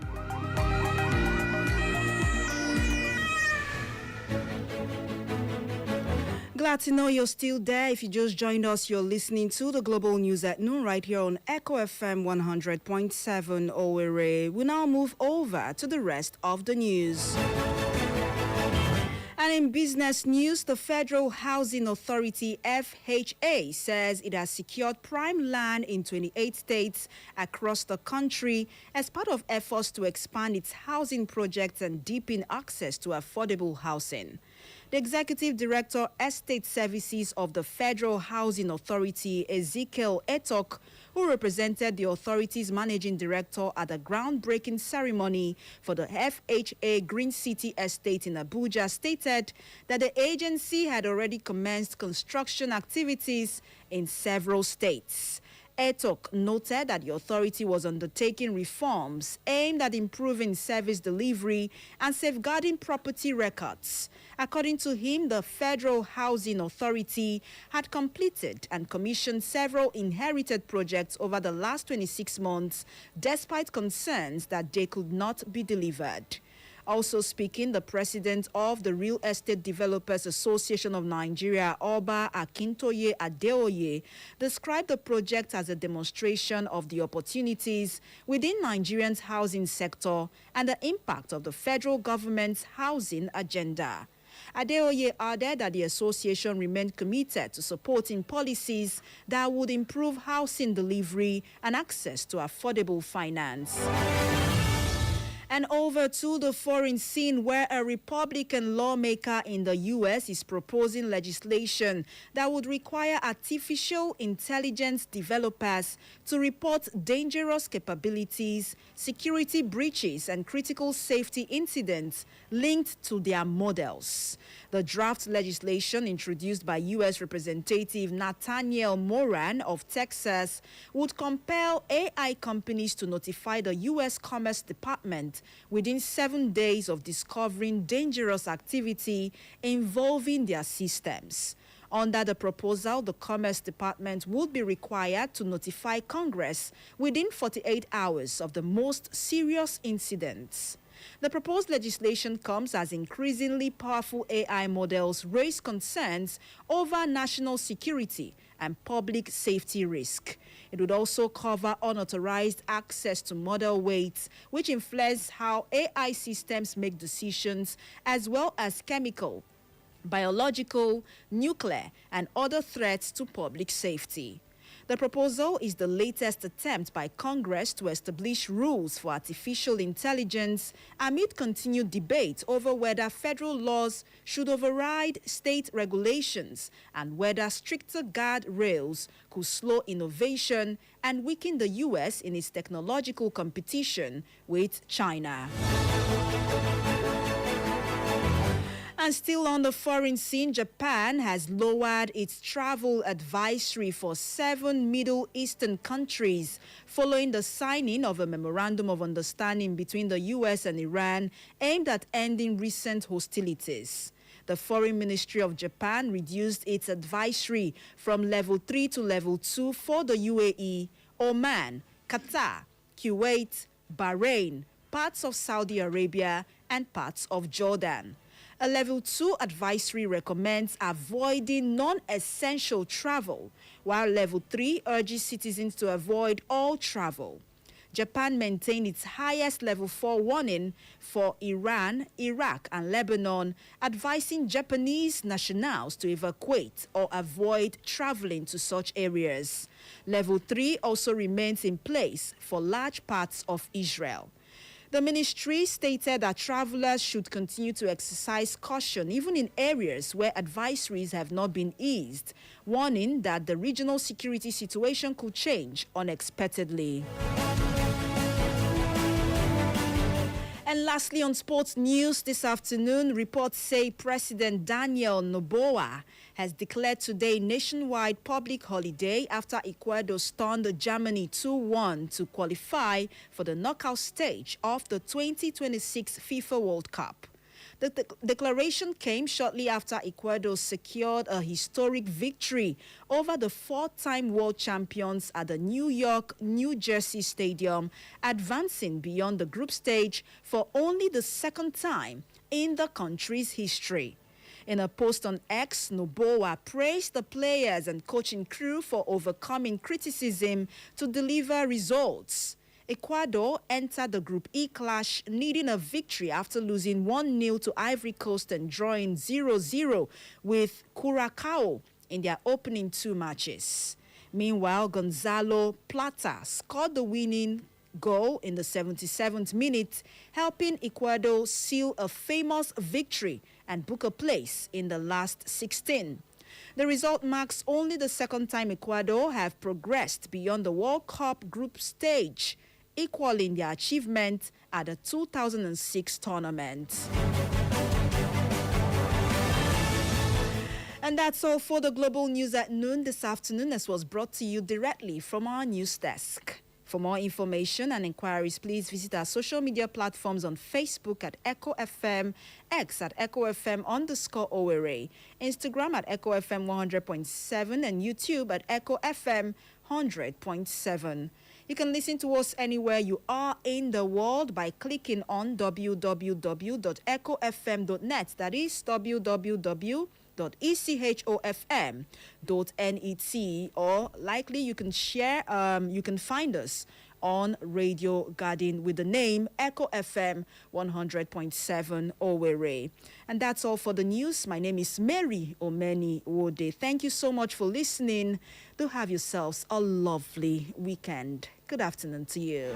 Glad to know you're still there. If you just joined us, you're listening to the Global News at Noon right here on Echo FM 100.7 Owerri. We now move over to the rest of the news. And in business news, the Federal Housing Authority, FHA, says it has secured prime land in 28 states across the country as part of efforts to expand its housing projects and deepen access to affordable housing. The Executive Director, Estate Services of the Federal Housing Authority, Ezekiel Etok, who represented the authority's managing director at the groundbreaking ceremony for the FHA Green City Estate in Abuja, stated that the agency had already commenced construction activities in several states. Etok noted that the authority was undertaking reforms aimed at improving service delivery and safeguarding property records. According to him, the Federal Housing Authority had completed and commissioned several inherited projects over the last 26 months, despite concerns that they could not be delivered. Also speaking, the president of the Real Estate Developers Association of Nigeria, Oba Akintoye Adeoye, described the project as a demonstration of the opportunities within Nigerians' housing sector and the impact of the federal government's housing agenda. Adeoye added that the association remained committed to supporting policies that would improve housing delivery and access to affordable finance. And over to the foreign scene, where a Republican lawmaker in the U.S. is proposing legislation that would require artificial intelligence developers to report dangerous capabilities, security breaches, and critical safety incidents linked to their models. The draft legislation introduced by U.S. Representative Nathaniel Moran of Texas would compel AI companies to notify the U.S. Commerce Department within 7 days of discovering dangerous activity involving their systems. Under the proposal, the Commerce Department would be required to notify Congress within 48 hours of the most serious incidents. The proposed legislation comes as increasingly powerful AI models raise concerns over national security and public safety risk. It would also cover unauthorized access to model weights, which influence how AI systems make decisions, as well as chemical, biological, nuclear, and other threats to public safety. The proposal is the latest attempt by Congress to establish rules for artificial intelligence amid continued debate over whether federal laws should override state regulations and whether stricter guardrails could slow innovation and weaken the U.S. in its technological competition with China. And still on the foreign scene, Japan has lowered its travel advisory for 7 Middle Eastern countries following the signing of a memorandum of understanding between the U.S. and Iran aimed at ending recent hostilities. The Foreign Ministry of Japan reduced its advisory from level 3 to level 2 for the UAE, Oman, Qatar, Kuwait, Bahrain, parts of Saudi Arabia, and parts of Jordan. A level 2 advisory recommends avoiding non-essential travel, while level 3 urges citizens to avoid all travel. Japan maintained its highest level 4 warning for Iran, Iraq, and Lebanon, advising Japanese nationals to evacuate or avoid traveling to such areas. Level 3 also remains in place for large parts of Israel. The ministry stated that travelers should continue to exercise caution even in areas where advisories have not been eased, warning that the regional security situation could change unexpectedly. And lastly, on sports news this afternoon, reports say President Daniel Noboa has declared today nationwide public holiday after Ecuador stunned Germany 2-1 to qualify for the knockout stage of the 2026 FIFA World Cup. The declaration came shortly after Ecuador secured a historic victory over the four-time world champions at the New York, New Jersey Stadium, advancing beyond the group stage for only the second time in the country's history. In a post on X, Noboa praised the players and coaching crew for overcoming criticism to deliver results. Ecuador entered the Group E clash needing a victory after losing 1-0 to Ivory Coast and drawing 0-0 with Curacao in their opening two matches. Meanwhile, Gonzalo Plata scored the winning goal in the 77th minute, helping Ecuador seal a famous victory and book a place in the last 16. The result marks only the second time Ecuador have progressed beyond the World Cup group stage, equaling their achievement at the 2006 tournament. And that's all for the global news at noon this afternoon, as was brought to you directly from our news desk. For more information and inquiries, please visit our social media platforms on Facebook at Echo FM, X at Echo FM_Owerri, Instagram at Echo FM 100.7, and YouTube at Echo FM 100.7. You can listen to us anywhere you are in the world by clicking on www.echofm.net. That is www.echofm.net, or likely you can you can find us on Radio Garden with the name Echo FM 100.7 Owerri. And that's all for the news. My name is Mary Omeni Wode. Thank you so much for listening. Do have yourselves a lovely weekend. Good afternoon to you.